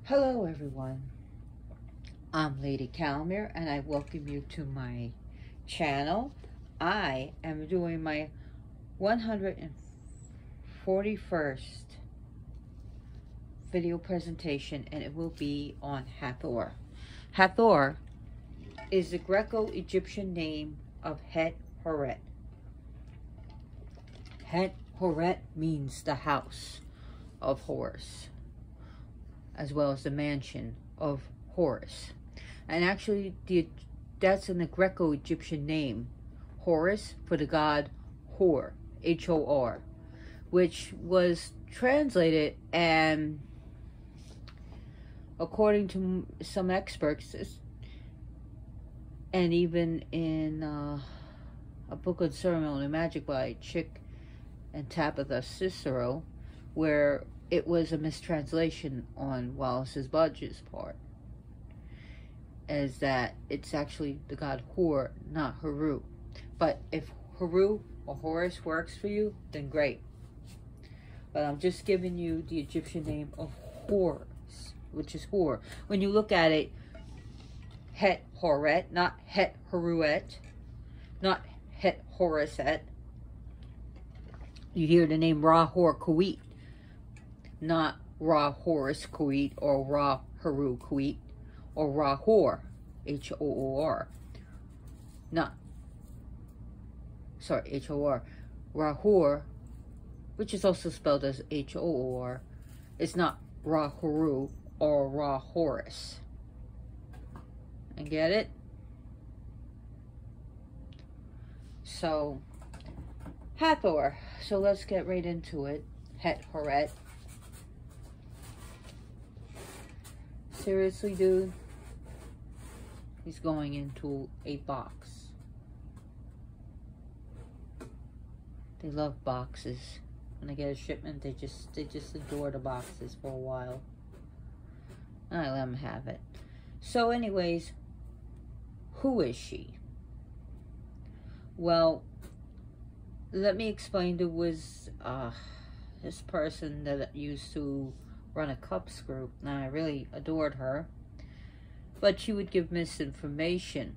Hello everyone, I'm Lady Calmer and I welcome you to my channel. I am doing my 141st video presentation and it will be on Hathor. Hathor is the Greco-Egyptian name of Het-Horet. Het-Horet means the house of Horus, as well as the mansion of Horus. And actually, that's in the Greco-Egyptian name, Horus, for the god Hor, H-O-R, which was translated, and according to some experts, and even in a book on ceremonial magic by Chick and Tabitha Cicero, where it was a mistranslation on Wallace's Budge's part, as that it's actually the god Hor, not Haru. But if Haru or Horus works for you, then great. But I'm just giving you the Egyptian name of Horus, which is Hor. When you look at it, Het-Horet, not Het-Haruet, not Het-Horuset. You hear the name Ra-Hor-Kuit, not Ra-Horus-Kuit or Ra-Haru-Kuit or Ra-Hor, H-O-O-R. H-O-R. Ra-Hor, which is also spelled as H-O-O-R, is not Ra-Haru or Ra-Horus. And get it? So, Hathor. So let's get right into it. Het-Horet. Seriously, dude? He's going into a box. They love boxes. When they get a shipment, they just adore the boxes for a while. And I let them have it. So anyways, who is she? Well, let me explain. There was this person that used to run a cups group, and I really adored her, but she would give misinformation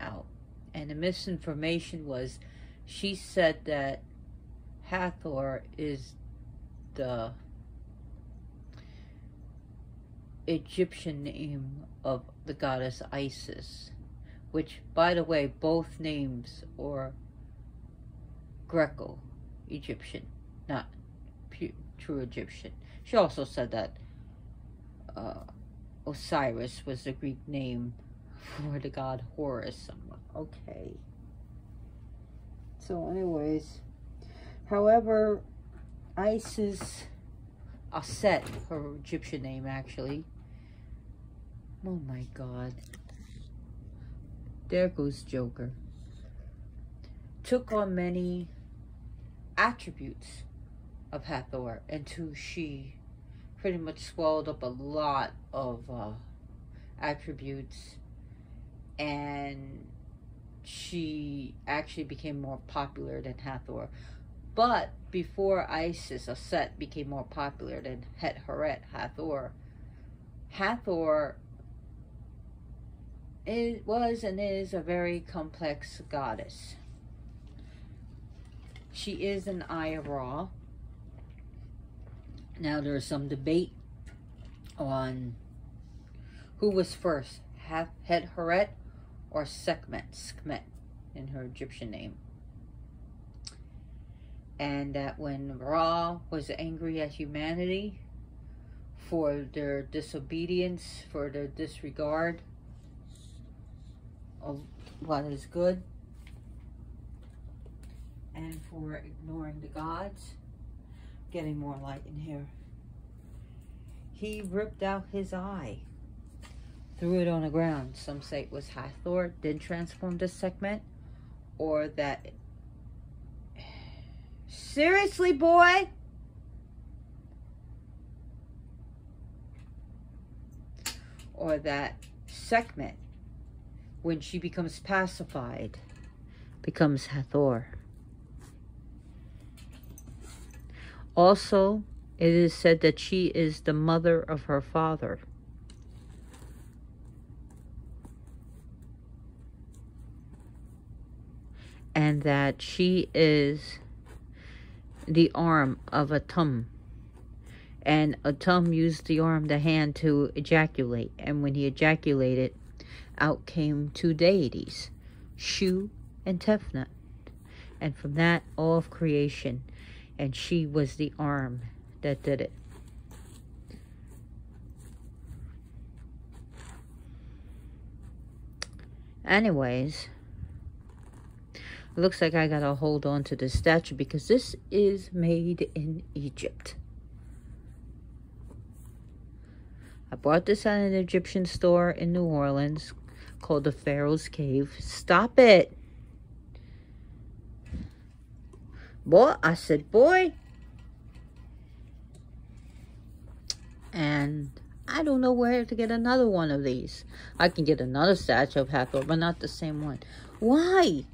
out, and the misinformation was, she said that Hathor is the Egyptian name of the goddess Isis, which, by the way, both names are Greco-Egyptian, not true Egyptian. She also said that Osiris was the Greek name for the god Horus. Okay. So anyways, however, Isis, Aset, her Egyptian name actually. Oh my God. There goes Joker. Took on many attributes of Hathor, until she pretty much swallowed up a lot of attributes, and she actually became more popular than Hathor. But before Isis, Aset, became more popular than Het-Horet, Hathor was and is a very complex goddess. She is an Eye of Ra. Now there's some debate on who was first, Het-Horet or Sekhmet in her Egyptian name. And that when Ra was angry at humanity for their disobedience, for their disregard of what is good, and for ignoring the gods, getting more light in here, he ripped out his eye, threw it on the ground. Some say it was Hathor then transformed to Sekhmet, or that, seriously, boy? Or that Sekhmet, when she becomes pacified, becomes Hathor. Also, it is said that she is the mother of her father, and that she is the arm of Atum. And Atum used the arm, the hand, to ejaculate. And when he ejaculated, out came two deities, Shu and Tefnut. And from that, all of creation. And she was the arm that did it. Anyways, it looks like I gotta hold on to this statue because this is made in Egypt. I bought this at an Egyptian store in New Orleans called the Pharaoh's Cave. Stop it! Boy, I said, boy. And I don't know where to get another one of these. I can get another statue of Hathor, but not the same one. Why?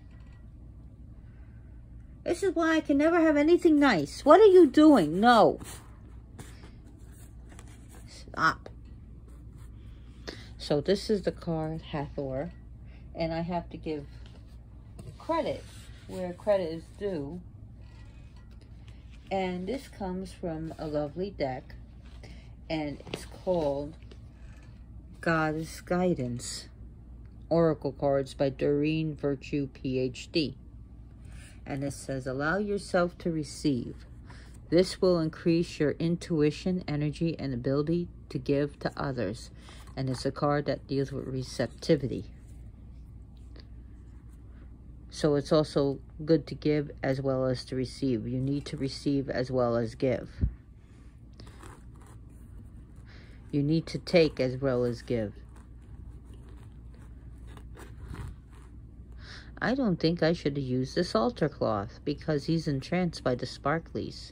This is why I can never have anything nice. What are you doing? No. Stop. So this is the card, Hathor. And I have to give credit where credit is due. And this comes from a lovely deck. And it's called Goddess Guidance. Oracle Cards by Doreen Virtue, PhD. And it says, allow yourself to receive. This will increase your intuition, energy, and ability to give to others. And it's a card that deals with receptivity. So it's also good to give as well as to receive. You need to receive as well as give. You need to take as well as give. I don't think I should have used this altar cloth because he's entranced by the sparklies.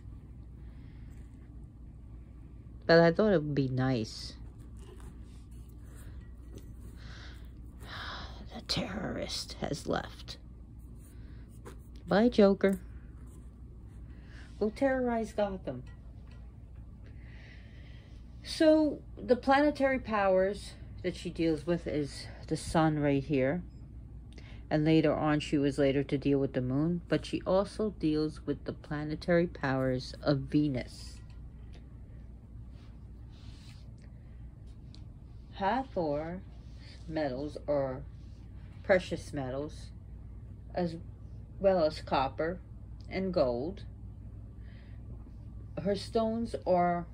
But I thought it would be nice. The terrorist has left. Bye, Joker. Go terrorize Gotham. So, the planetary powers that she deals with is the sun right here. And later on, she was later to deal with the moon. But she also deals with the planetary powers of Venus. Hathor metals are precious metals, as well as copper and gold. Her stones are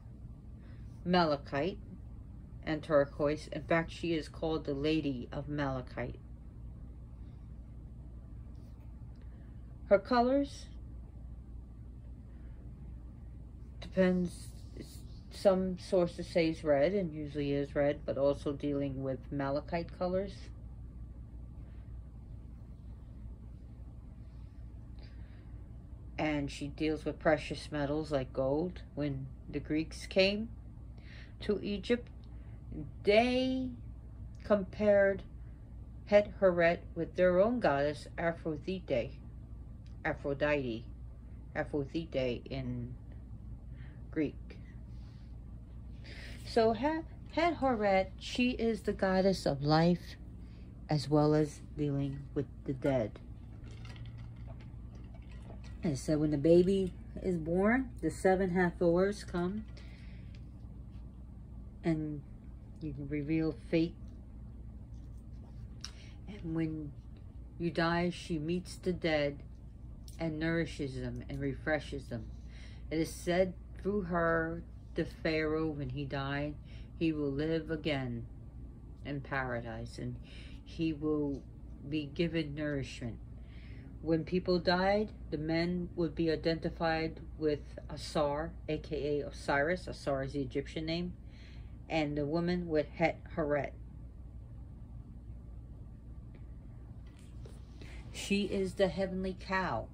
malachite and turquoise. In fact, she is called the Lady of Malachite. Her colors depends. Some sources say it's red, and usually is red, but also dealing with malachite colors. And she deals with precious metals like gold. When the Greeks came to Egypt, they compared Hathor with their own goddess Aphrodite in Greek. So Hathor, she is the goddess of life as well as dealing with the dead. And so when the baby is born, the 7 Hathors come and you can reveal fate. And when you die, she meets the dead and nourishes them and refreshes them. It is said through her, the Pharaoh, when he died, he will live again in paradise and he will be given nourishment. When people died, the men would be identified with Asar, aka Osiris. Asar is the Egyptian name. And the woman with Hathor. She is the heavenly cow.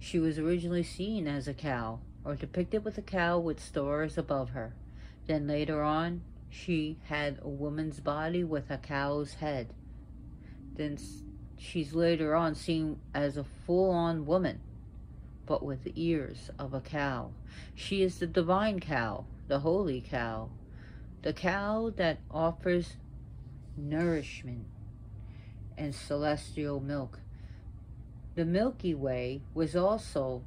She was originally seen as a cow, or depicted with a cow with stars above her. Then later on, she had a woman's body with a cow's head. Then she's later on seen as a full-on woman, but with the ears of a cow. She is the divine cow, the holy cow, the cow that offers nourishment and celestial milk. The Milky Way was also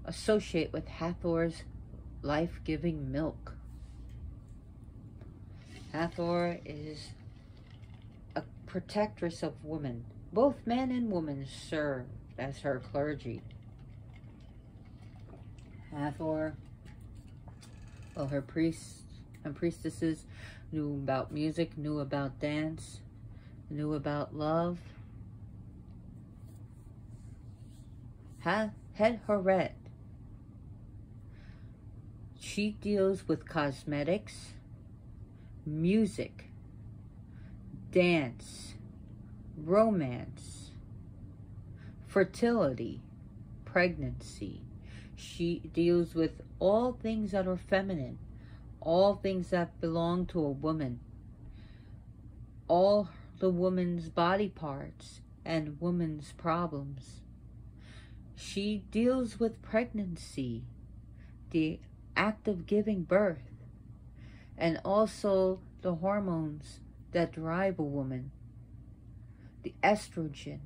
associated with Hathor's life-giving milk. Hathor is a protectress of women. Both men and women serve as her clergy. Hathor, well, her priests and priestesses knew about music, knew about dance, knew about love. Hathor, she deals with cosmetics, music, dance, romance, fertility, pregnancy. She deals with all things that are feminine, all things that belong to a woman, all the woman's body parts and woman's problems. She deals with pregnancy, the act of giving birth, and also the hormones that drive a woman, the estrogen.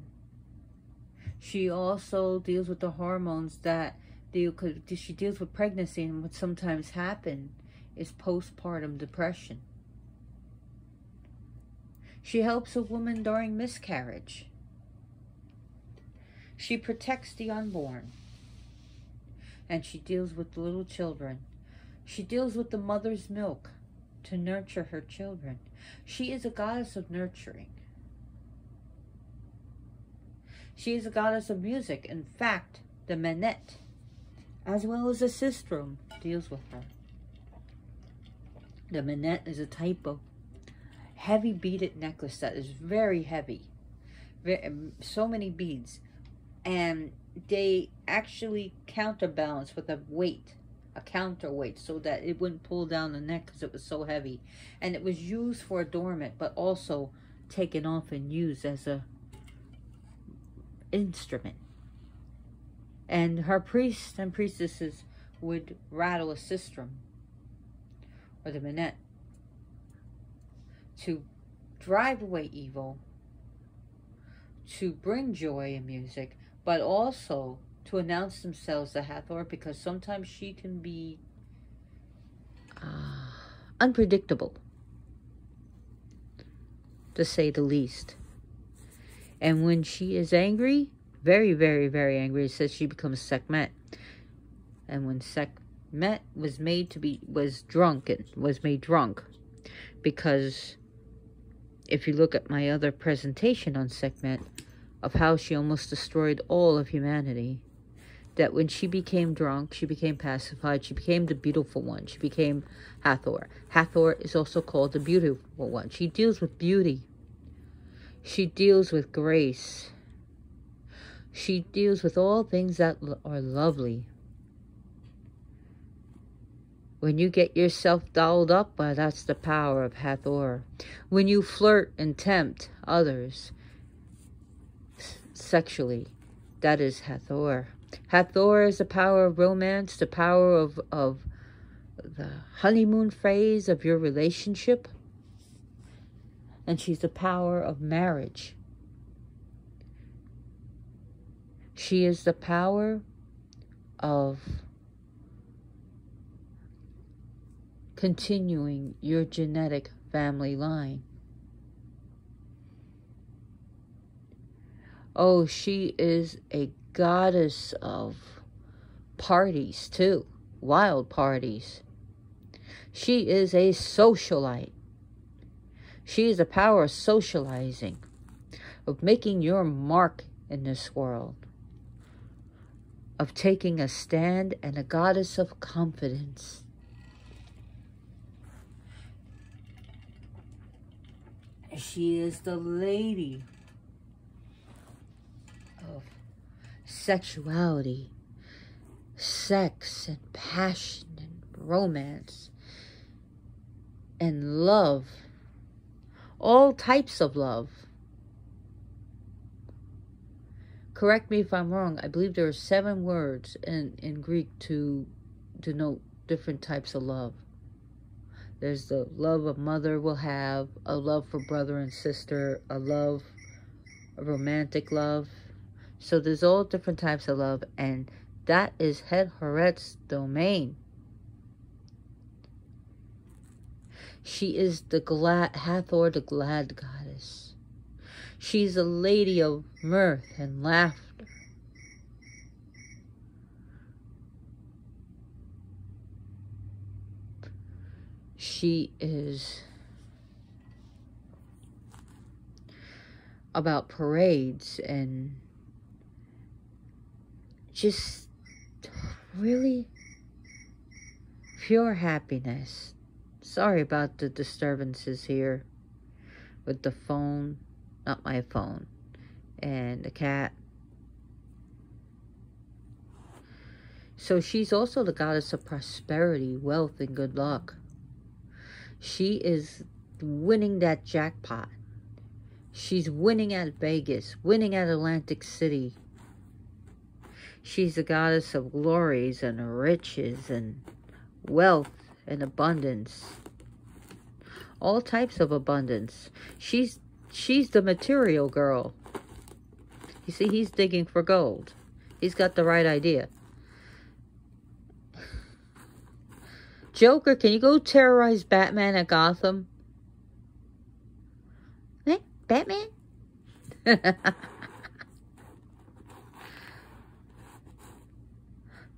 She also deals with the hormones that she deals with pregnancy, and what sometimes happens is postpartum depression. She helps a woman during miscarriage. She protects the unborn. And she deals with little children. She deals with the mother's milk to nurture her children. She is a goddess of nurturing. She is a goddess of music. In fact, the Manet, as well as the Sistrum, deals with her. The Manet is a type of heavy beaded necklace that is very heavy. So many beads. And they actually counterbalance with a weight, a counterweight, so that it wouldn't pull down the neck because it was so heavy. And it was used for adornment, but also taken off and used as a instrument. And her priests and priestesses would rattle a sistrum, or the Manet, to drive away evil, to bring joy in music, but also to announce themselves to Hathor, because sometimes she can be unpredictable, to say the least. And when she is angry, very, very, very angry, it says she becomes Sekhmet. And when Sekhmet was made drunk, because if you look at my other presentation on Sekhmet, of how she almost destroyed all of humanity, that when she became drunk, she became pacified, she became the beautiful one, she became Hathor. Hathor is also called the beautiful one. She deals with beauty. She deals with grace. She deals with all things that are lovely. When you get yourself dolled up, well, that's the power of Hathor. When you flirt and tempt others sexually, that is Hathor. Hathor is the power of romance, the power of the honeymoon phase of your relationship. And she's the power of marriage. She is the power of continuing your genetic family line. Oh, she is a goddess of parties too, wild parties. She is a socialite. She is the power of socializing, of making your mark in this world, of taking a stand, and a goddess of confidence. She is the lady of sexuality, sex and passion and romance and love, all types of love. Correct me if I'm wrong. I believe there are 7 words in Greek to denote different types of love. There's the love a mother will have, a love for brother and sister, a romantic love. So there's all different types of love, and that is Hathor's domain. She is the Hathor, the glad goddess. She's a lady of mirth and laughter. She is about parades and just really pure happiness. Sorry about the disturbances here with the phone, not my phone, and the cat. So she's also the goddess of prosperity, wealth, and good luck. She is winning that jackpot. She's winning at Vegas, winning at Atlantic City. She's the goddess of glories and riches and wealth and abundance. All types of abundance. She's the material girl. You see, he's digging for gold. He's got the right idea. Joker, can you go terrorize Batman at Gotham? Hey, Batman?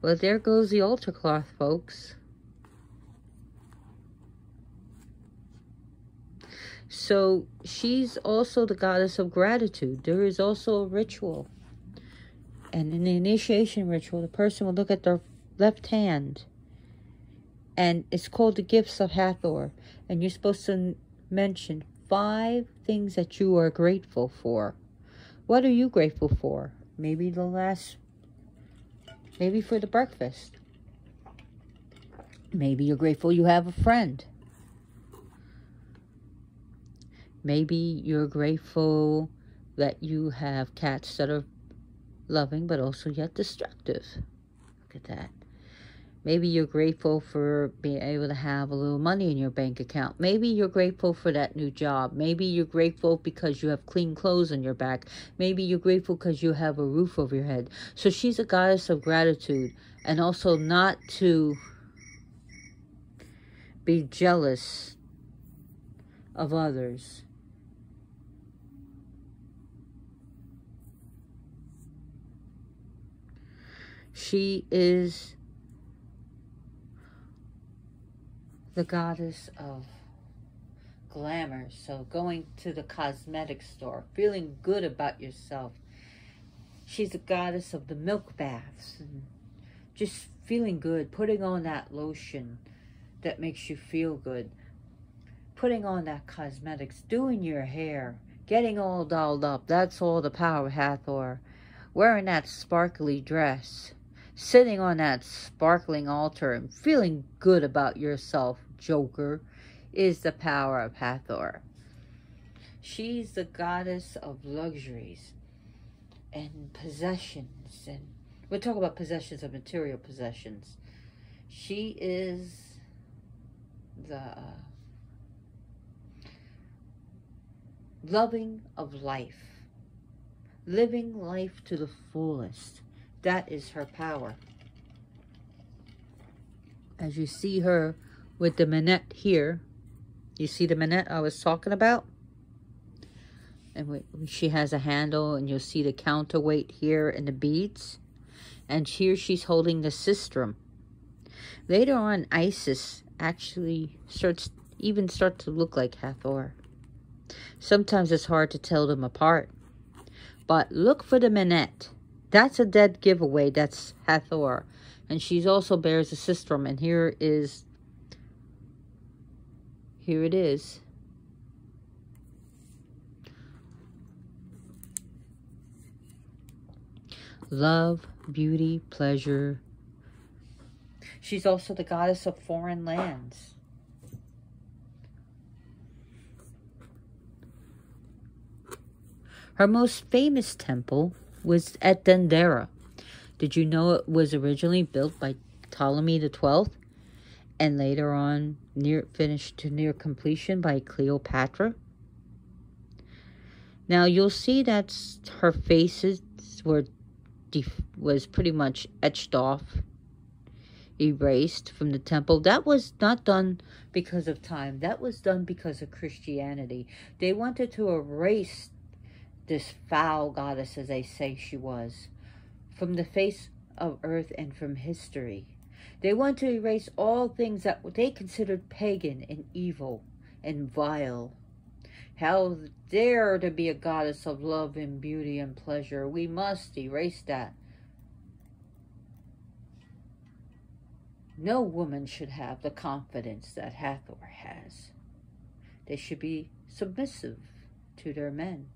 Well, there goes the altar cloth, folks. So she's also the goddess of gratitude. There is also a ritual. And in the initiation ritual, the person will look at their left hand. And it's called the Gifts of Hathor. And you're supposed to mention 5 things that you are grateful for. What are you grateful for? Maybe for the breakfast. Maybe you're grateful you have a friend. Maybe you're grateful that you have cats that are loving but also yet destructive. Look at that. Maybe you're grateful for being able to have a little money in your bank account. Maybe you're grateful for that new job. Maybe you're grateful because you have clean clothes on your back. Maybe you're grateful because you have a roof over your head. So she's a goddess of gratitude, and also not to be jealous of others. She is the goddess of glamour. So going to the cosmetic store, feeling good about yourself. She's the goddess of the milk baths and just feeling good, putting on that lotion that makes you feel good, putting on that cosmetics, doing your hair, getting all dolled up. That's all the power of Hathor. Wearing that sparkly dress, sitting on that sparkling altar and feeling good about yourself, Joker, is the power of Hathor. She's the goddess of luxuries and possessions. And we'll talk about possessions of material possessions. She is the loving of life. Living life to the fullest. That is her power. As you see her with the manette here. You see the manette I was talking about? And she has a handle, and you'll see the counterweight here and the beads. And here she's holding the sistrum. Later on, Isis actually starts to look like Hathor. Sometimes it's hard to tell them apart. But look for the manette. That's a dead giveaway. That's Hathor. And she also bears a sistrum. And here it is. Love, beauty, pleasure. She's also the goddess of foreign lands. Her most famous temple was at Dendera. Did you know it was originally built by Ptolemy XII? and later on finished to near completion by Cleopatra. Now you'll see that her faces was pretty much etched off, erased from the temple. That was not done because of time. That was done because of Christianity. They wanted to erase this foul goddess, as they say she was, from the face of earth and from history. They want to erase all things that they considered pagan and evil and vile. How dare to be a goddess of love and beauty and pleasure? We must erase that. No woman should have the confidence that Hathor has. They should be submissive to their men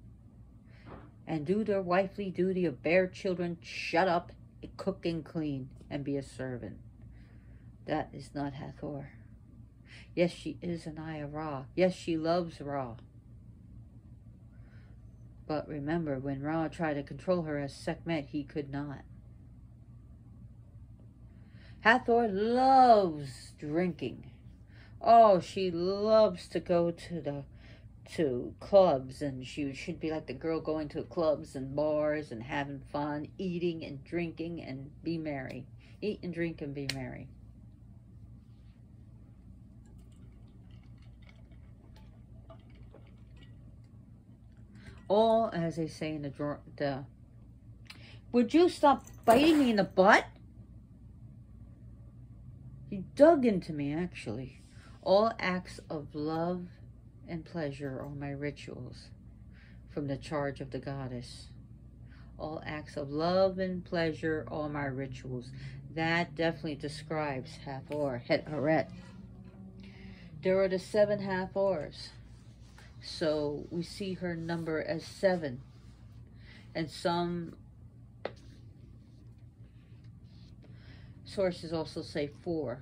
and do their wifely duty of bear children, shut up, cook and clean, and be a servant. That is not Hathor. Yes, she is an eye of Ra. Yes, she loves Ra. But remember, when Ra tried to control her as Sekhmet, he could not. Hathor loves drinking. Oh, she loves to go to clubs, and she should be like the girl going to clubs and bars and having fun, eating and drinking and be merry. Eat and drink and be merry. All, as they say in the would you stop biting me in the butt? He dug into me, actually. All acts of love and pleasure are my rituals, from the charge of the goddess. All acts of love and pleasure are my rituals. That definitely describes Hathor, Het-Horet. There are the 7 Hathors. So we see her number as 7. And some sources also say 4.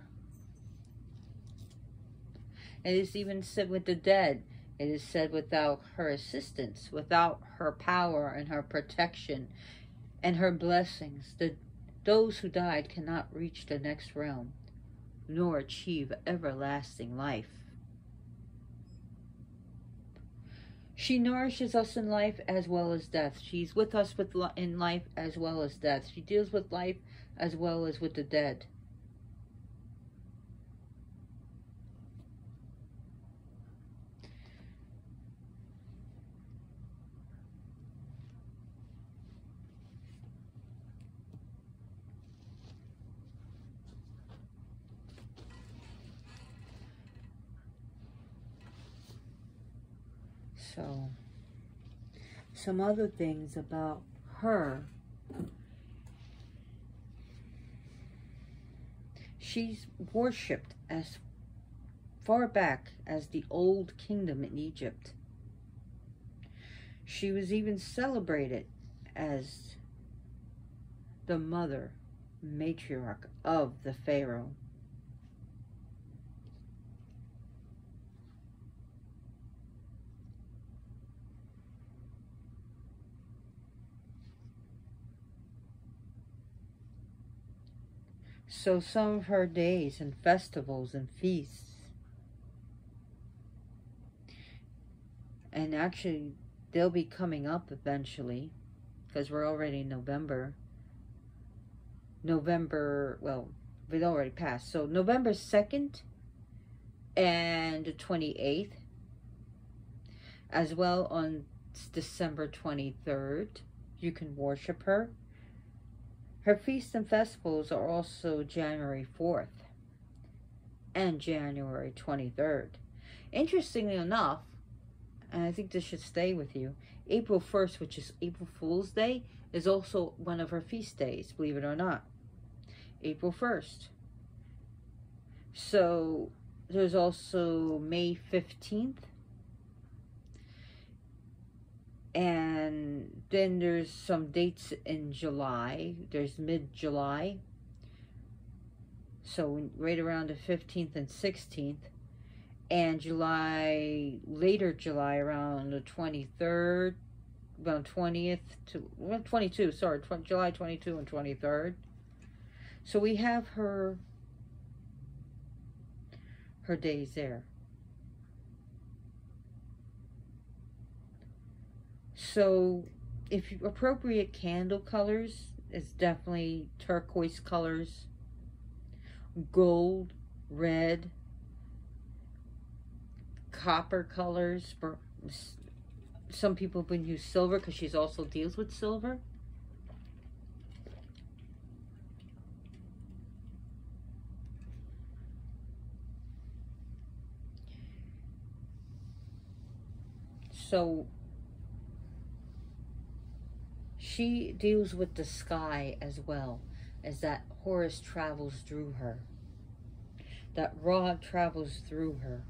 It is even said with the dead. It is said without her assistance, without her power and her protection and her blessings, those who died cannot reach the next realm, nor achieve everlasting life. She nourishes us in life as well as death. She's with us in life as well as death. She deals with life as well as with the dead. So, some other things about her. She's worshipped as far back as the Old Kingdom in Egypt. She was even celebrated as the mother, matriarch of the Pharaoh. So some of her days and festivals and feasts, and actually they'll be coming up eventually, because we're already in November, well, it already passed. So November 2nd and the 28th, as well on December 23rd, you can worship her. Her feasts and festivals are also January 4th and January 23rd. Interestingly enough, and I think this should stay with you, April 1st, which is April Fool's Day, is also one of her feast days, believe it or not. April 1st. So there's also May 15th. And then there's some dates in July. There's mid-July. So right around the 15th and 16th. And July, later July, around the 23rd, around 20th to, well, 22, sorry, July 22 and 23rd. So we have her her days there. So if you appropriate candle colors, it's definitely turquoise colors, gold, red, copper colors. Some people would use silver because she also deals with silver. So she deals with the sky as well, as that Horus travels through her. That Ra travels through her.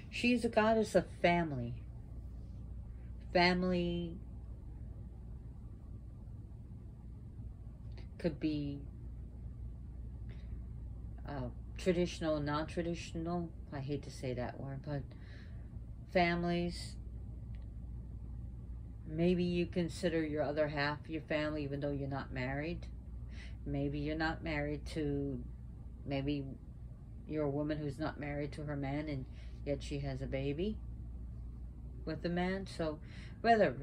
She is a goddess of family. Family could be traditional, non-traditional. I hate to say that word, but families. Maybe you consider your other half your family even though you're not married. Maybe you're not married to, maybe you're a woman who's not married to her man and yet she has a baby with the man. So whether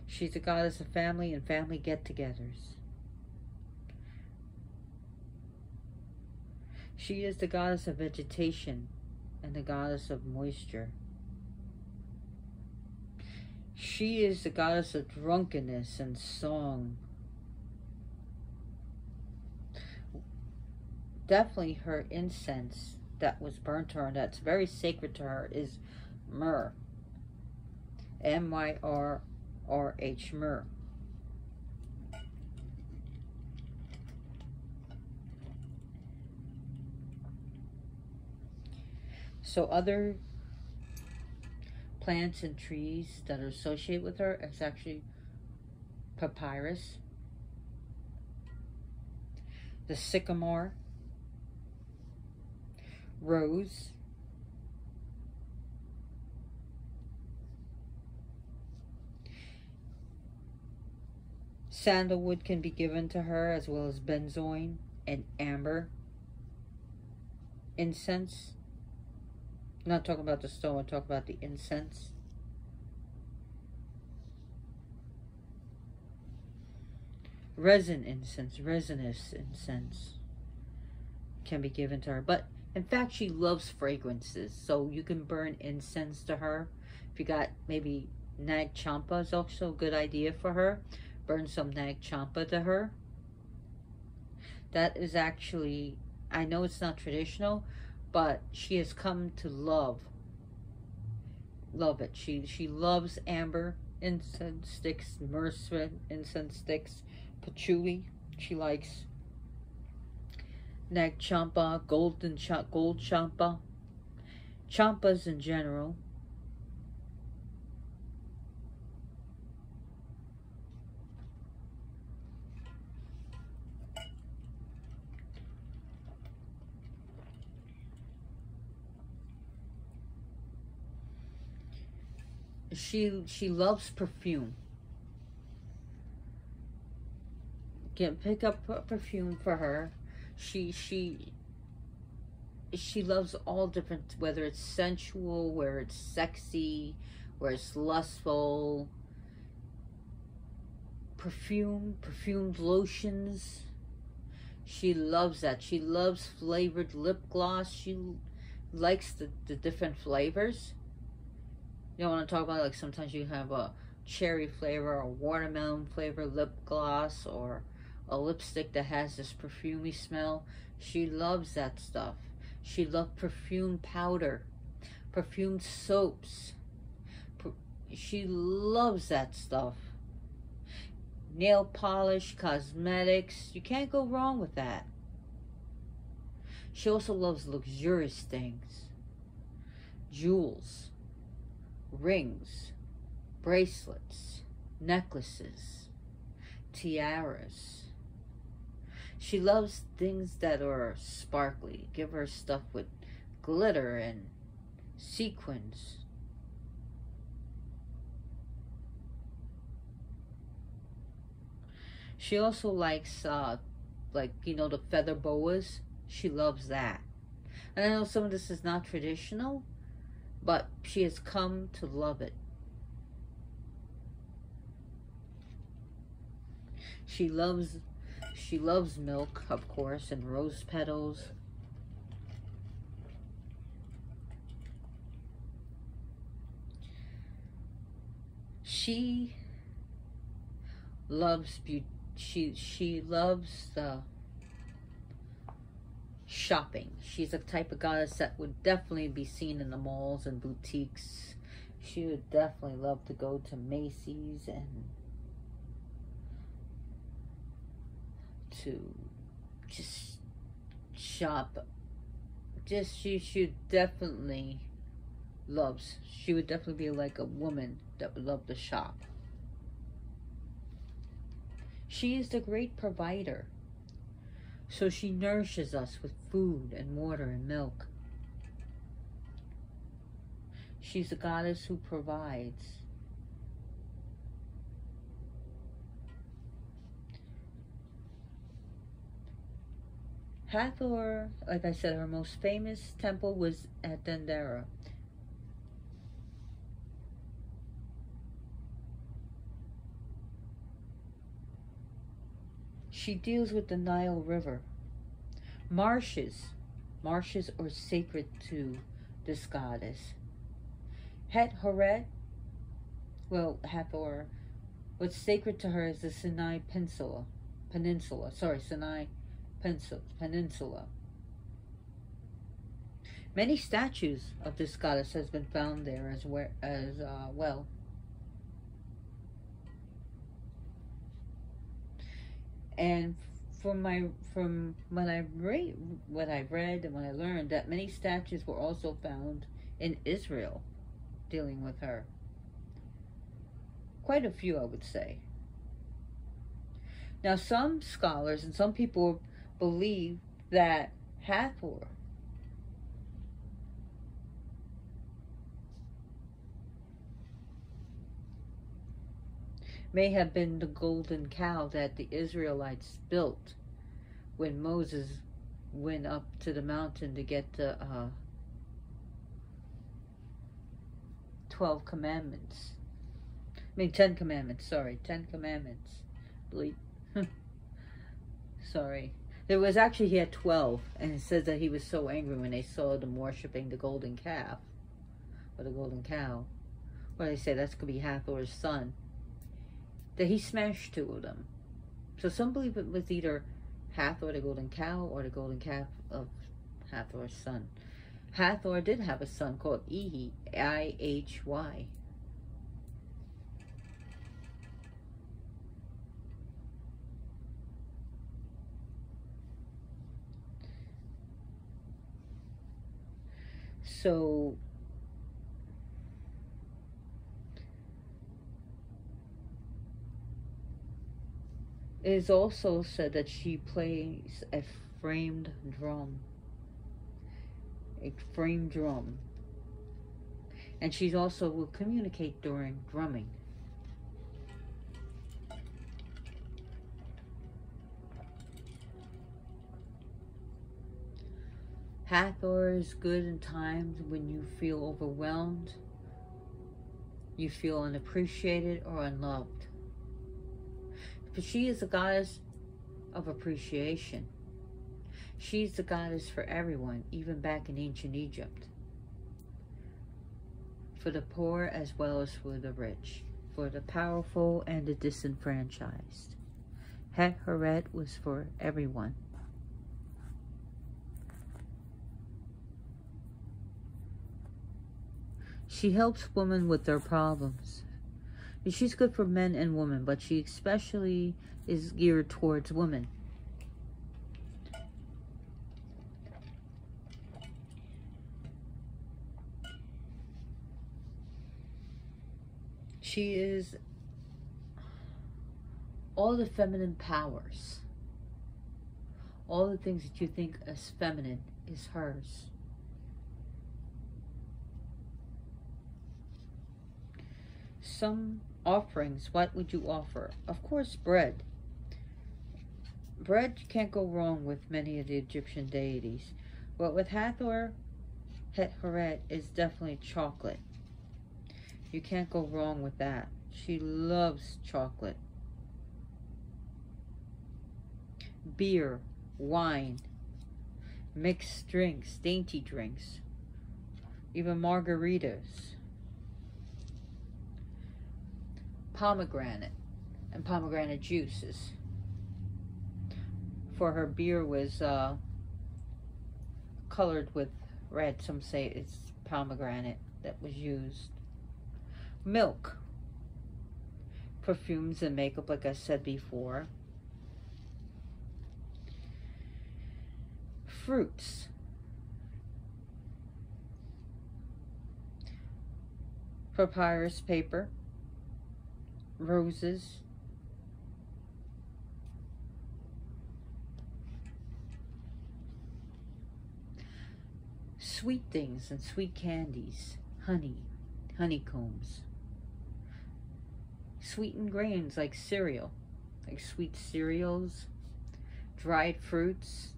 she's a goddess of family and family get-togethers. She is the goddess of vegetation and the goddess of moisture. She is the goddess of drunkenness and song. Definitely her incense that was burnt to her and that's very sacred to her is myrrh. M-Y-R-R-H, myrrh. So other plants and trees that are associated with her is actually papyrus, the sycamore, rose, sandalwood can be given to her, as well as benzoin and amber incense. I'm not talking about the stone, I'm talking about the incense. Resin incense, resinous incense can be given to her. But in fact, she loves fragrances, so you can burn incense to her. If you got maybe nag champa is also a good idea for her. Burn some nag champa to her. That is actually, I know it's not traditional, but she has come to love it. She loves amber incense sticks, myrrh incense sticks, patchouli. She likes nag champa, gold champa, champas in general. She loves perfume. Pick up a perfume for her. She loves all different, whether it's sensual, where it's sexy, where it's lustful. Perfumed lotions. She loves that. She loves flavored lip gloss. She likes the different flavors. You know what I'm talking about? Like sometimes you have a cherry flavor or watermelon flavor lip gloss or a lipstick that has this perfumey smell. She loves that stuff. She loves perfumed powder, perfumed soaps. She loves that stuff. Nail polish, cosmetics. You can't go wrong with that. She also loves luxurious things. Jewels, rings, bracelets, necklaces, tiaras. She loves things that are sparkly. Give her stuff with glitter and sequins. She also likes, like, you know, the feather boas. She loves that. And I know some of this is not traditional, but she has come to love it. She loves milk, of course, and rose petals. She loves beauty. She loves the shopping. She's a type of goddess that would definitely be seen in the malls and boutiques. She would definitely love to go to Macy's and to just shop. Just she would definitely be like a woman that would love to shop. She is the great provider. So she nourishes us with food and water and milk. She's a goddess who provides. Hathor, like I said, her most famous temple was at Dendera. She deals with the Nile River. Marshes are sacred to this goddess. Hathor, what's sacred to her is the Sinai Peninsula. Many statues of this goddess has been found there as well. And from what I read and what I learned, that many statues were also found in Israel dealing with her. Quite a few, I would say. Now, some scholars and some people believe that Hathor may have been the golden cow that the Israelites built when Moses went up to the mountain to get the 12 commandments. 10 commandments, sorry. 10 commandments. Sorry. There was actually, he had 12, and it says that he was so angry when they saw them worshiping the golden calf, or the golden cow. What they say, that could be Hathor's son, that he smashed 2 of them. So some believe it was either Hathor, the golden cow, or the golden calf of Hathor's son. Hathor did have a son called Ihi, I-H-Y. So it is also said that she plays a framed drum. And she also will communicate during drumming. Hathor is good in times when you feel overwhelmed, you feel unappreciated or unloved. But she is a goddess of appreciation. She's the goddess for everyone, even back in ancient Egypt. For the poor as well as for the rich, for the powerful and the disenfranchised. Hathor was for everyone. She helps women with their problems. She's good for men and women, but she especially is geared towards women. She is all the feminine powers. All the things that you think as feminine is hers. Some offerings, what would you offer? Of course, bread. Bread, you can't go wrong with many of the Egyptian deities. But with Hathor, Hathor is definitely chocolate. You can't go wrong with that. She loves chocolate. Beer, wine, mixed drinks, dainty drinks, even margaritas. Pomegranate and pomegranate juices. For her beer was colored with red. Some say it's pomegranate that was used. Milk. Perfumes and makeup, like I said before. Fruits. Papyrus paper. Roses. Sweet things and sweet candies. Honey. Honeycombs. Sweetened grains like cereal. Like sweet cereals. Dried fruits.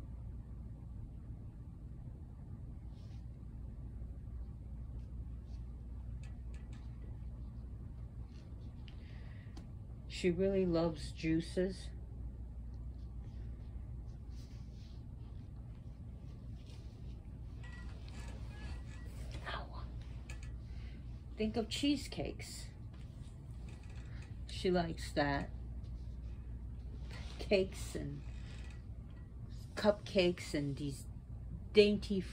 She really loves juices. Ow. Think of cheesecakes. She likes that. Cakes and cupcakes and these dainty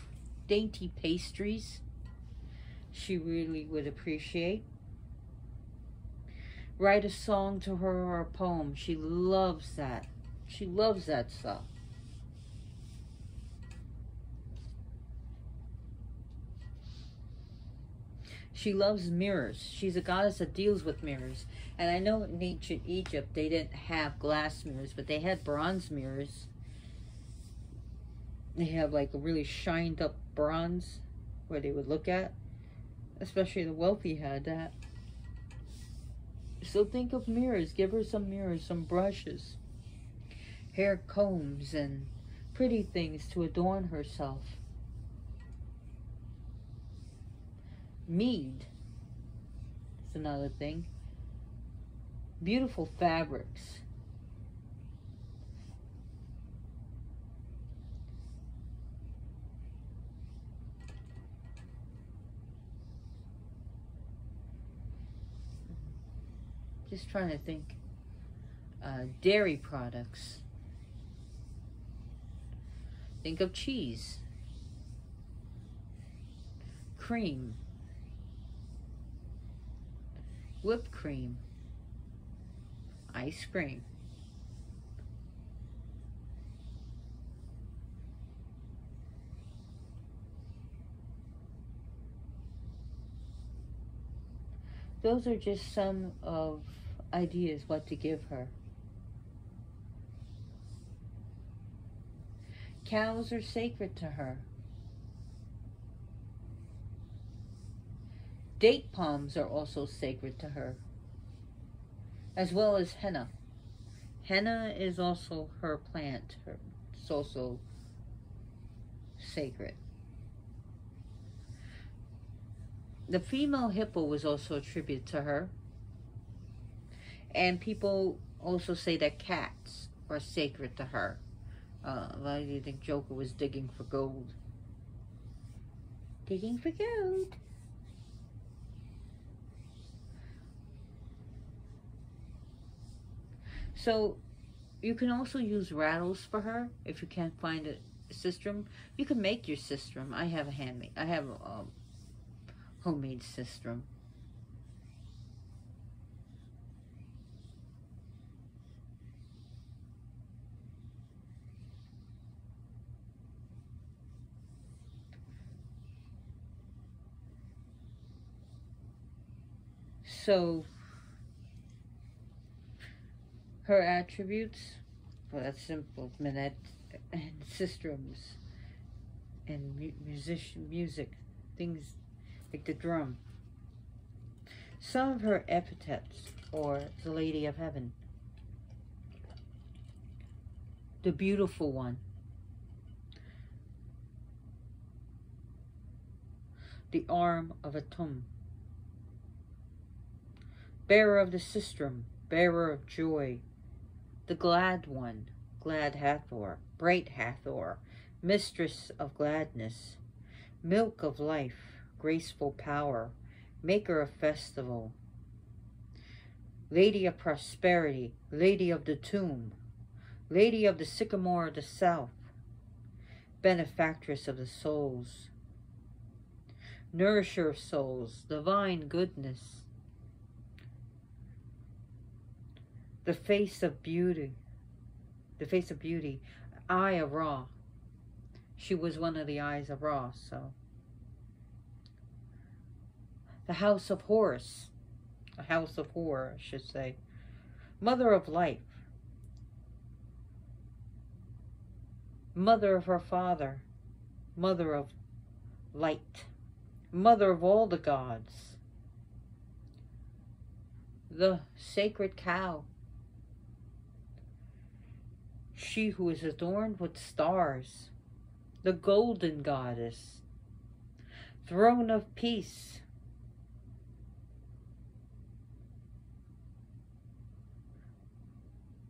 pastries. She really would appreciate. Write a song to her or a poem. She loves that. She loves that stuff. She loves mirrors. She's a goddess that deals with mirrors. And I know in ancient Egypt they didn't have glass mirrors, but they had bronze mirrors. They have like a really shined up bronze where they would look at. Especially the wealthy had that. So think of mirrors. Give her some mirrors, some brushes, hair combs, and pretty things to adorn herself. Mead is another thing. Beautiful fabrics. Just trying to think. Dairy products. Think of cheese. Cream. Whipped cream. Ice cream. Those are just some of ideas what to give her. Cows are sacred to her. Date palms are also sacred to her, as well as henna. Henna is also her plant. It's also sacred. The female hippo was also a tribute to her. And people also say that cats are sacred to her. A lot of you think Joker was digging for gold. Digging for gold. So you can also use rattles for her if you can't find a sistrum. You can make your sistrum. I have a homemade sistrum. So her attributes, well, that's simple. Minette and sistrums and music, things like the drum. Some of her epithets, or the Lady of Heaven. the beautiful one, the arm of a tomb, bearer of the sistrum, bearer of joy, the glad one, glad Hathor, bright Hathor, mistress of gladness, milk of life, graceful power, maker of festival, lady of prosperity, lady of the tomb, lady of the sycamore of the south, benefactress of the souls, nourisher of souls, divine goodness, the face of beauty, eye of Ra. She was one of the eyes of Ra, so. The house of Horus, a house of Horror, I should say. Mother of life, mother of her father, mother of light, mother of all the gods, the sacred cow, she who is adorned with stars, the golden goddess, throne of peace,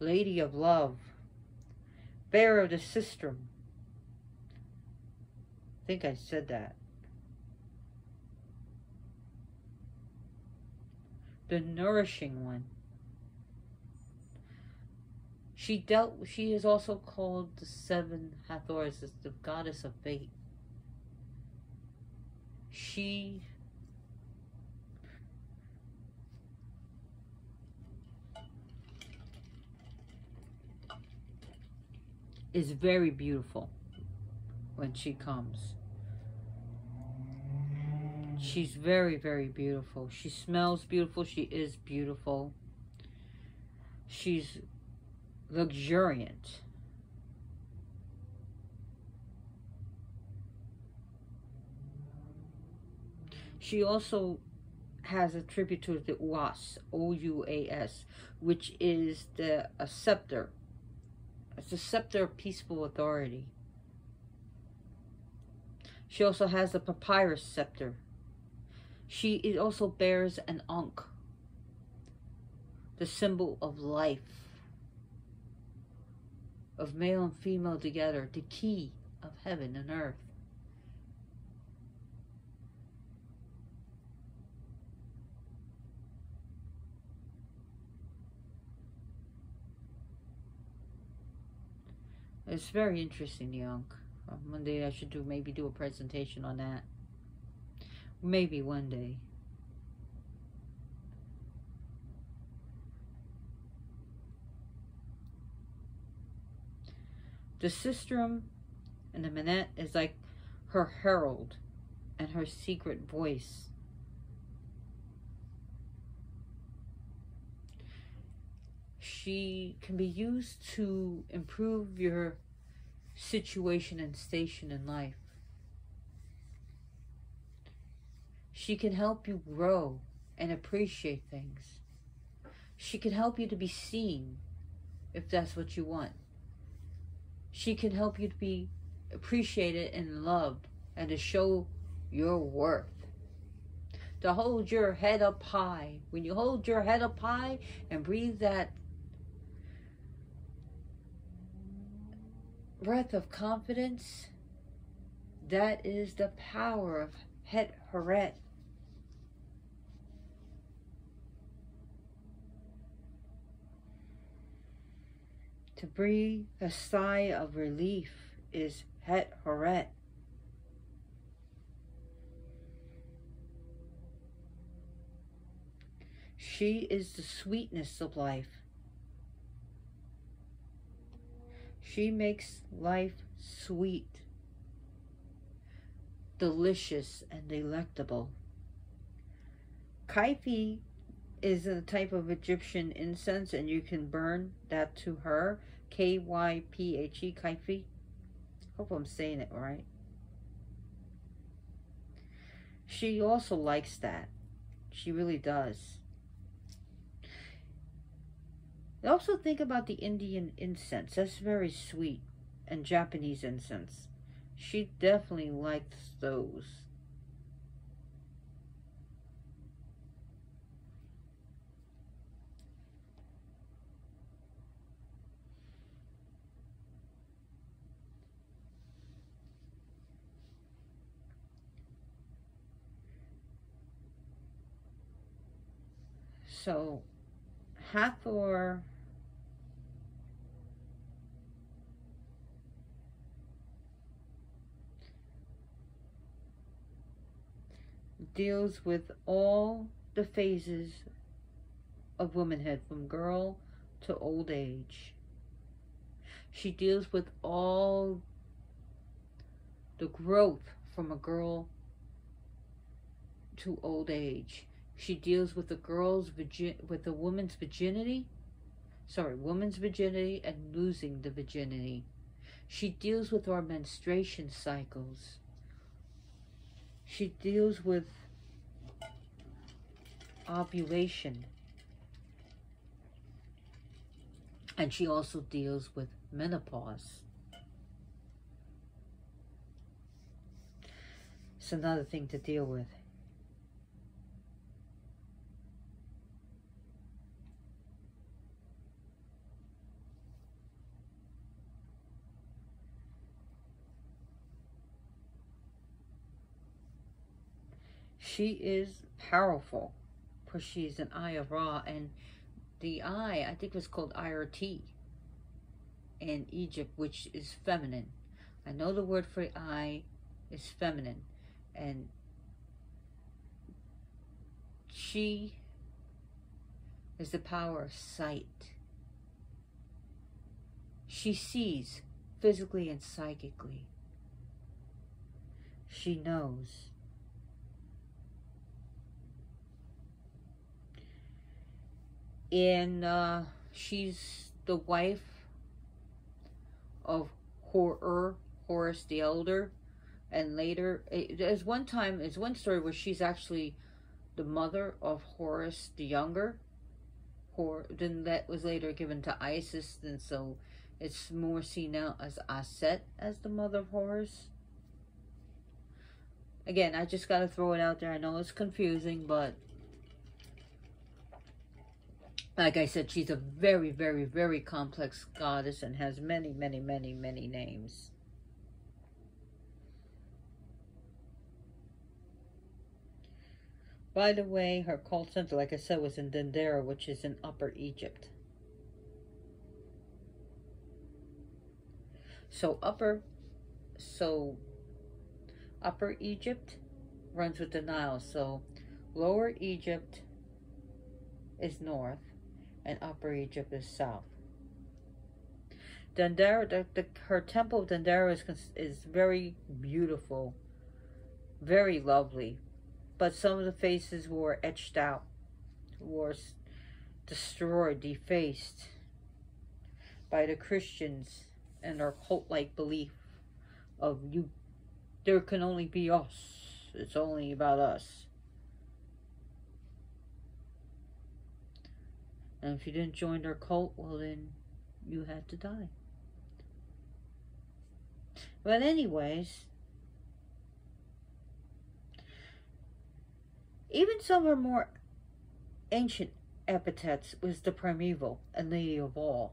lady of love, bearer of the sistrum. I think I said that. The nourishing one. She is also called the seven Hathors, as the goddess of fate. She is very beautiful when she comes. She's very, very beautiful. She smells beautiful. She is beautiful. She's luxuriant. She also has a tribute to the Uas, O-U-A-S, which is a scepter. It's a scepter of peaceful authority. She also has a papyrus scepter. It also bears an ankh, the symbol of life, of male and female together, the key of heaven and earth. It's very interesting, the ankh. One day I should maybe do a presentation on that. Maybe one day. The sistrum and the Manet is like her herald and her secret voice. She can be used to improve your situation and station in life. She can help you grow and appreciate things. She can help you to be seen if that's what you want. She can help you to be appreciated and loved and to show your worth. To hold your head up high. When you hold your head up high and breathe that breath of confidence, that is the power of Hathor. To breathe a sigh of relief is Hathor. She is the sweetness of life. She makes life sweet, delicious, and delectable. Kaifi is a type of Egyptian incense, and you can burn that to her. K-Y-P-H-E, Kaifi. Hope I'm saying it right. She also likes that. She really does. I also think about the Indian incense. That's very sweet. And Japanese incense. She definitely likes those. So, Hathor deals with all the phases of womanhood, from girl to old age. She deals with all the growth from a girl to old age. She deals with with the woman's virginity, woman's virginity and losing the virginity. She deals with our menstruation cycles. She deals with ovulation. And she also deals with menopause. It's another thing to deal with. She is powerful, because she's an Eye of Ra, and the eye, I think, was called IRT in Egypt, which is feminine. I know the word for eye is feminine, and she is the power of sight. She sees physically and psychically. She knows. And she's the wife of Horus the Elder, and later, there's one story where she's actually the mother of Horus the Younger. Then that was later given to Isis, and so it's more seen now as Aset as the mother of Horus. Again, I just gotta throw it out there. I know it's confusing, but like I said, she's a very, very, very complex goddess and has many, many, many, many names. By the way, her cult center, like I said, was in Dendera, which is in Upper Egypt. So Upper Egypt runs with the Nile. So Lower Egypt is north, and Upper Egypt is south. Dendera, her temple of Dendera is very beautiful, very lovely, but some of the faces were etched out, were destroyed, defaced by the Christians and their cult-like belief of there can only be us. It's only about us. And if you didn't join their cult, well then you had to die. But anyways, even some of her more ancient epithets was the primeval and lady of all.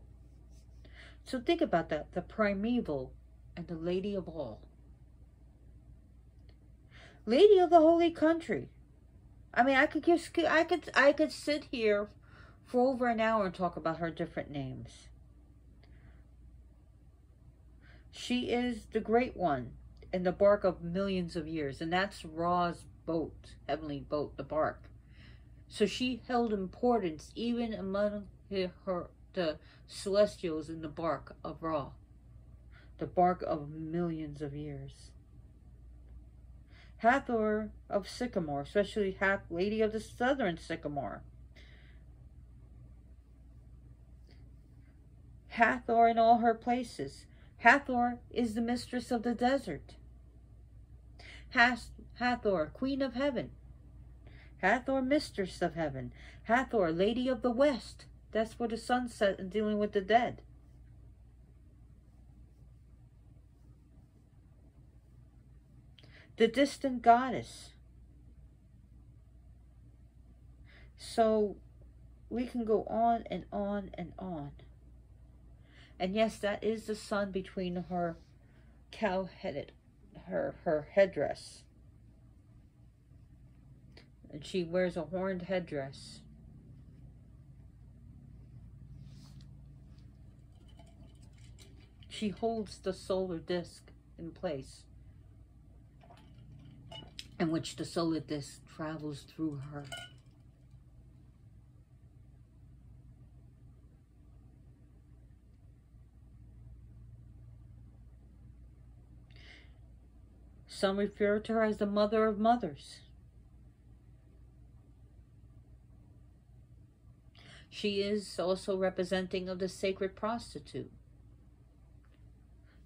So think about that, the primeval and the lady of all. Lady of the holy country. I mean, I could sit here for over an hour and talk about her different names. She is the great one in the bark of millions of years, and that's Ra's boat, heavenly boat, the bark. So she held importance even among the celestials in the bark of Ra, the bark of millions of years. Hathor of Sycamore, especially Lady of the Southern Sycamore. Hathor in all her places. Hathor is the mistress of the desert. Hathor, Queen of Heaven. Hathor, Mistress of Heaven. Hathor, Lady of the West. That's where the sun's set and dealing with the dead. The distant goddess. So we can go on and on and on. And yes, that is the sun between her cow-headed, her headdress. And she wears a horned headdress. She holds the solar disk in place, in which the solar disk travels through her. Some refer to her as the mother of mothers. She is also representing of the sacred prostitute,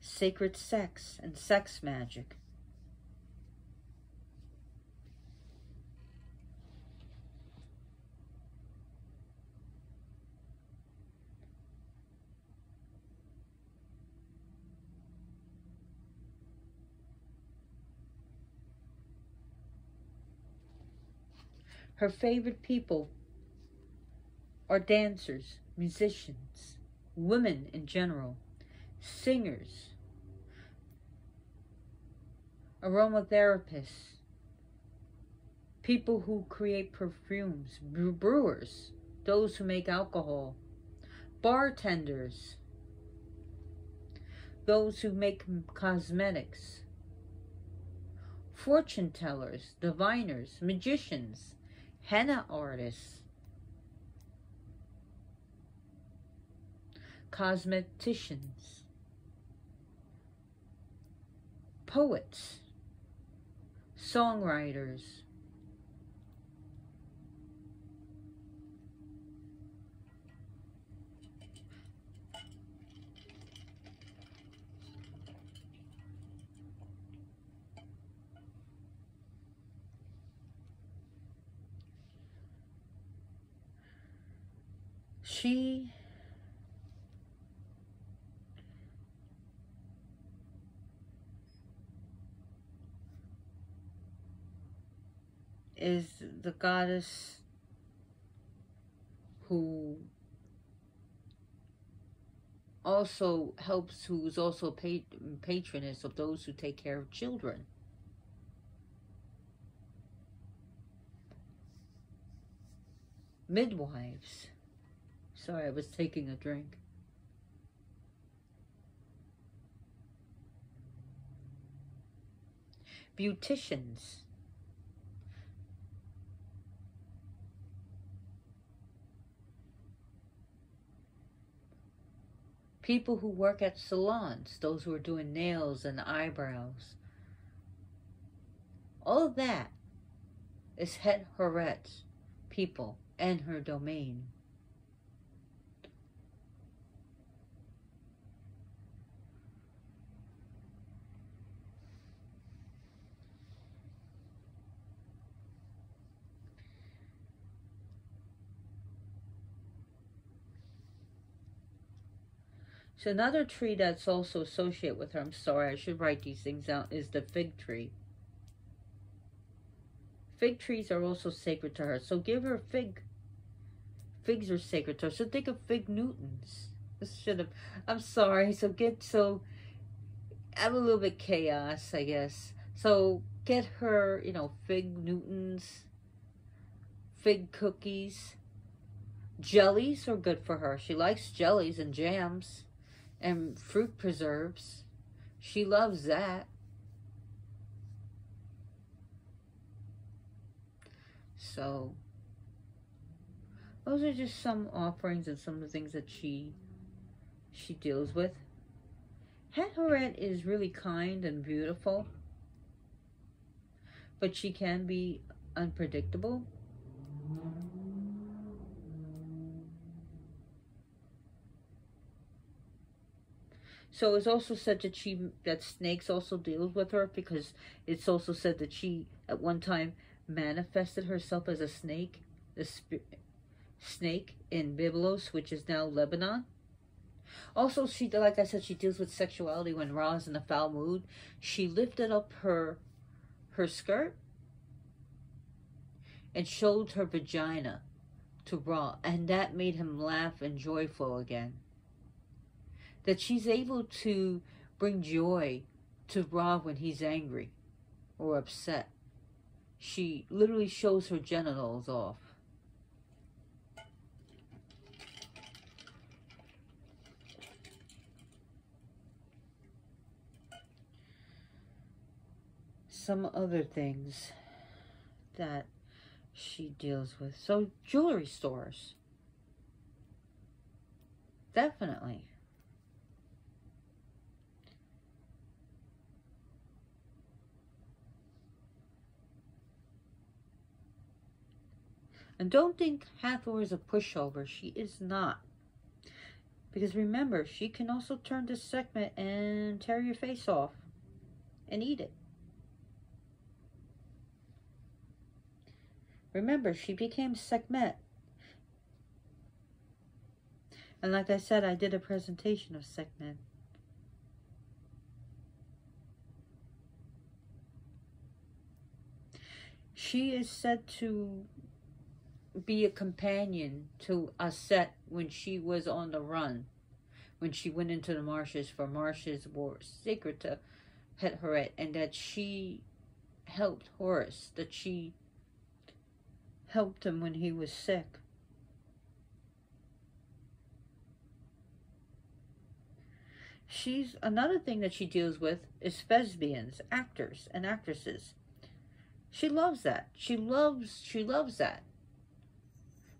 sacred sex and sex magic. Her favorite people are dancers, musicians, women in general, singers, aromatherapists, people who create perfumes, brewers, those who make alcohol, bartenders, those who make cosmetics, fortune tellers, diviners, magicians, henna artists, cosmeticians, poets, songwriters, she is the goddess who also helps, who's also patroness of those who take care of children. Midwives. Sorry, I was taking a drink. Beauticians. People who work at salons, those who are doing nails and eyebrows. All of that is Hathoret's people and her domain. So another tree that's also associated with her, I'm sorry, I should write these things out, is the fig tree. Fig trees are also sacred to her, so give her fig. Figs are sacred to her, so think of fig Newtons. This should have, I'm sorry, I'm a little bit chaos, I guess. So get her, fig Newtons, fig cookies. Jellies are good for her. She likes jellies and jams and fruit preserves. She loves that. So those are just some offerings and some of the things that she deals with. Hathoret is really kind and beautiful, but she can be unpredictable. So it's also said that snakes also deals with her, because it's also said that she at one time manifested herself as a snake. The snake in Byblos, which is now Lebanon. Also, she, like I said, she deals with sexuality when Ra is in a foul mood. She lifted up her skirt and showed her vagina to Ra, and that made him laugh and joyful again. That she's able to bring joy to Ra when he's angry or upset. She literally shows her genitals off. Some other things that she deals with. So, jewelry stores. Definitely. And don't think Hathor is a pushover. She is not. Because remember, she can also turn to Sekhmet and tear your face off and eat it. Remember, she became Sekhmet. And like I said, I did a presentation of Sekhmet. She is said to be a companion to Aset when she was on the run. When she went into the marshes, for marshes were sacred to Hathor, and that she helped Horus, that she helped him when he was sick. She's another thing that she deals with is thespians, actors and actresses. She loves that. She loves that.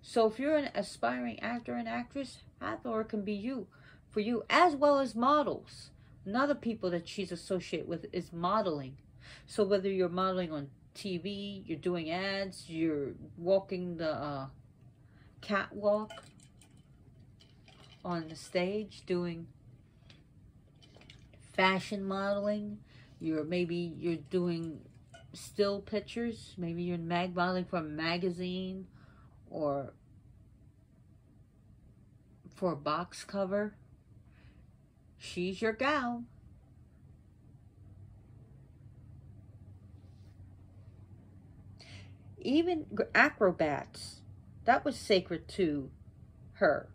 So if you're an aspiring actor and actress, Hathor can be you, for you, as well as models. Another people that she's associated with is modeling. So whether you're modeling on TV, you're doing ads, you're walking the catwalk on the stage, doing fashion modeling, maybe you're doing still pictures, maybe you're modeling for a magazine or for a box cover. She's your gal. Even acrobats, that was sacred to her.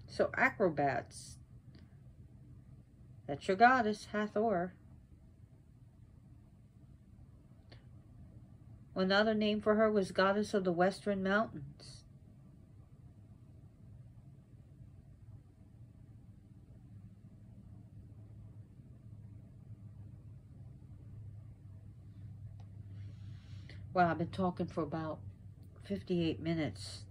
So acrobats, that's your goddess, Hathor. Another name for her was goddess of the Western Mountains. Wow, I've been talking for about 58 minutes.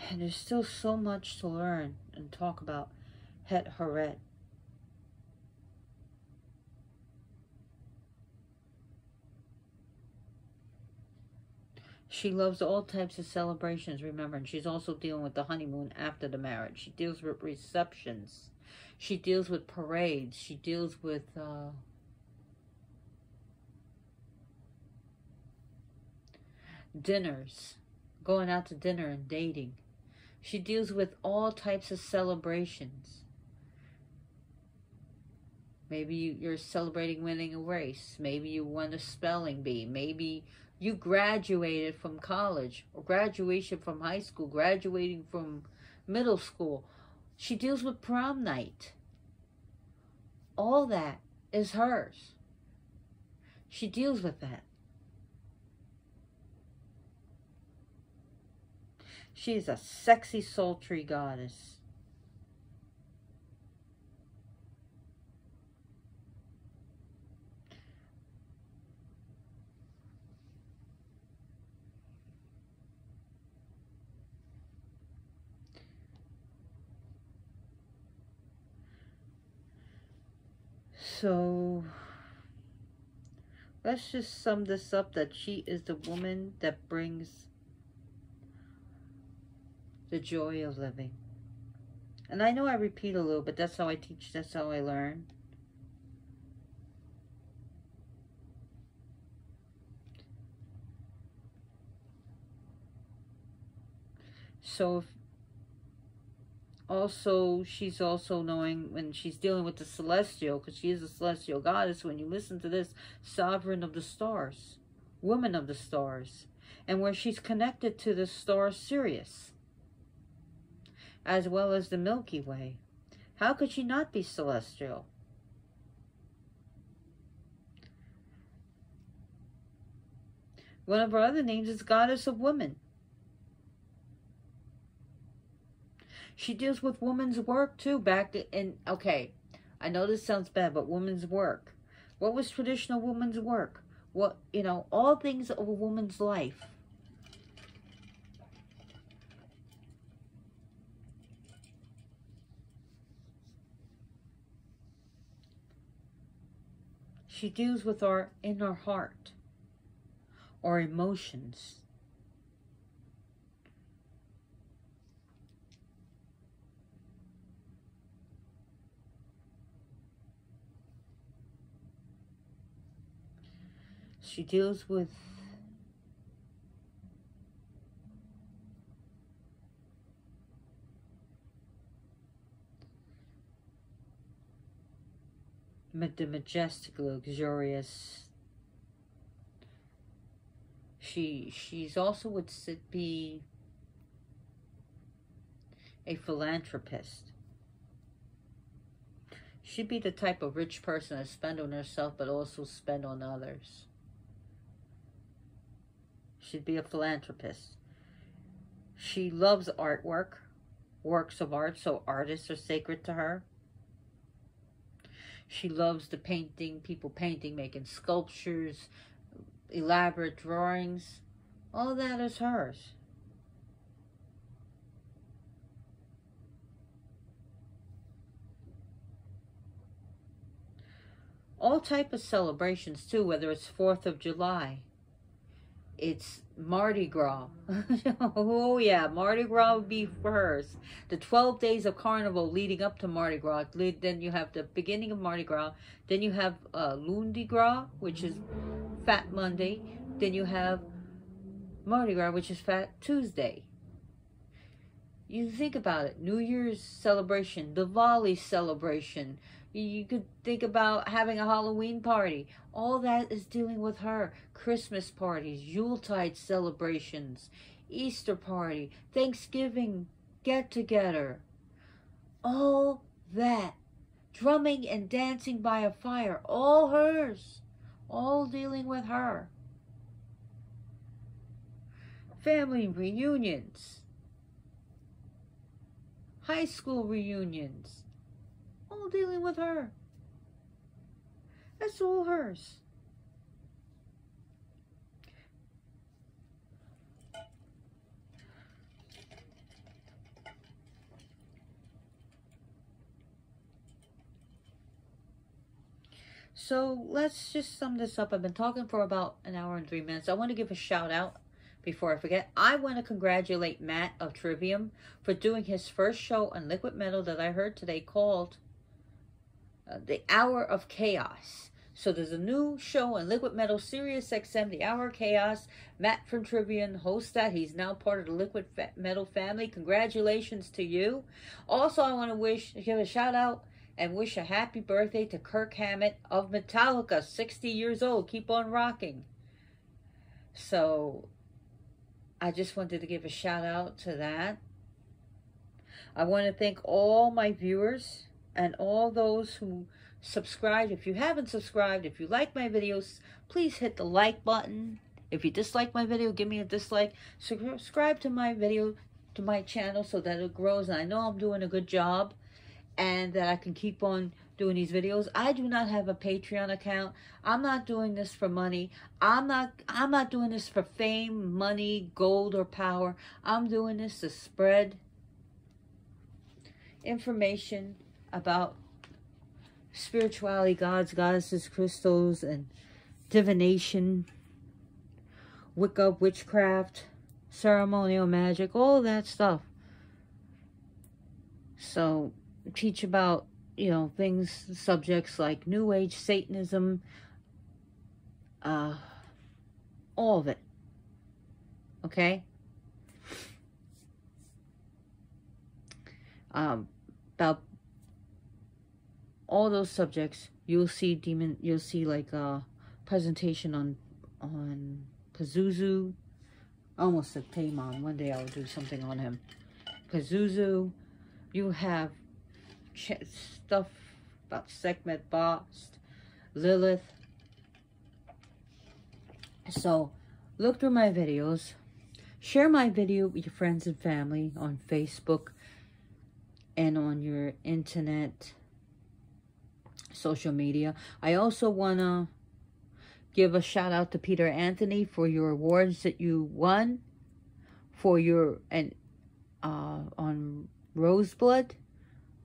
And there's still so much to learn and talk about Hathor. She loves all types of celebrations, remember, and she's also dealing with the honeymoon after the marriage. She deals with receptions. She deals with parades. She deals with dinners, going out to dinner and dating. She deals with all types of celebrations. Maybe you're celebrating winning a race. Maybe you won a spelling bee. Maybe you graduated from college, or graduation from high school, graduating from middle school. She deals with prom night. All that is hers. She deals with that. She is a sexy, sultry goddess. So, let's just sum this up, that she is the woman that brings the joy of living. And I know I repeat a little, but that's how I teach, that's how I learn. So if also, she's also knowing when she's dealing with the celestial, because she is a celestial goddess, when you listen to this, sovereign of the stars, woman of the stars, and where she's connected to the star Sirius, as well as the Milky Way. How could she not be celestial? One of her other names is Goddess of Women. She deals with women's work too. Okay, I know this sounds bad, but women's work. What was traditional women's work? What, all things of a woman's life. She deals with our inner heart, our emotions. She deals with the majestic, luxurious. She's also would be a philanthropist. She'd be the type of rich person to spend on herself, but also spend on others. She'd be a philanthropist. She loves artwork, works of art, so artists are sacred to her. She loves the painting, people painting, making sculptures, elaborate drawings. All that is hers. All type of celebrations too, whether it's 4th of July, it's Mardi Gras. Oh yeah, Mardi Gras would be for hers. The 12 days of carnival leading up to Mardi Gras. Then you have the beginning of Mardi Gras. Then you have Lundi Gras, which is Fat Monday. Then you have Mardi Gras, which is Fat Tuesday. You think about it. New Year's celebration, Diwali celebration. You could think about having a Halloween party. All that is dealing with her. Christmas parties, Yuletide celebrations, Easter party, Thanksgiving get-together. All that. Drumming and dancing by a fire. All hers. All dealing with her. Family reunions. High school reunions. All dealing with her. That's all hers. So let's just sum this up. I've been talking for about an hour and 3 minutes. I want to give a shout out before I forget. I want to congratulate Matt of Trivium for doing his first show on liquid metal that I heard today called The Hour of Chaos. So there's a new show on liquid metal, Sirius XM, The Hour of Chaos. Matt from Trivium hosts that. He's now part of the liquid metal family. Congratulations to you. Also, I want to give a shout out and wish a happy birthday to Kirk Hammett of Metallica, 60 years old. Keep on rocking. So I just wanted to give a shout out to that. I want to thank all my viewers and all those who subscribed. If you haven't subscribed, if you like my videos, please hit the like button. If you dislike my video, give me a dislike. Subscribe to my video, to my channel, so that it grows and I know I'm doing a good job and that I can keep on doing these videos. I do not have a Patreon account. I'm not doing this for money. I'm not doing this for fame, money, gold, or power. I'm doing this to spread information about spirituality, gods, goddesses, crystals, and divination, Wicca, witchcraft, ceremonial magic, all that stuff. So teach about, things, subjects like New Age, Satanism, all of it. Okay? about all those subjects. You'll see like a presentation on Pazuzu. I almost said Taimon. One day I'll do something on him. Pazuzu. You have stuff about Sekhmet Bast, Lilith. So look through my videos. Share my video with your friends and family on Facebook and on your internet, social media. I also want to give a shout out to Peter Anthony for your awards that you won for your on Roseblood,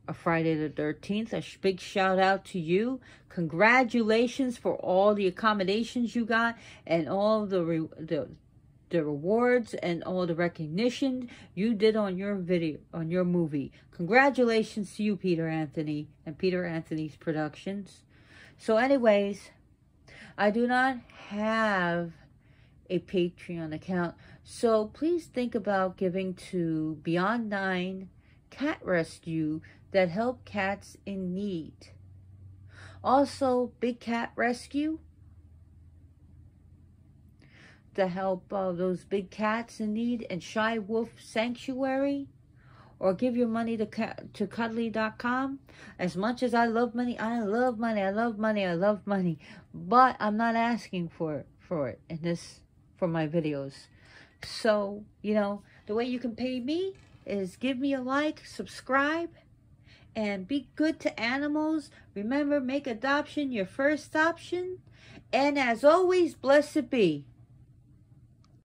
a Friday the 13th. A big shout out to you. Congratulations for all the accommodations you got and all the rewards and all the recognition you did on your video, on your movie. Congratulations to you, Peter Anthony, and Peter Anthony's Productions. So anyways, I do not have a Patreon account, so please think about giving to Beyond 9 Cat Rescue that help cats in need. Also, Big Cat Rescue to help those big cats in need, and Shy Wolf Sanctuary, or give your money to cuddly.com. As much as I love money, I love money, I love money, I love money, but I'm not asking for it in this, for my videos. So, you know, the way you can pay me is give me a like, subscribe, and be good to animals. Remember, make adoption your first option. And as always, blessed be.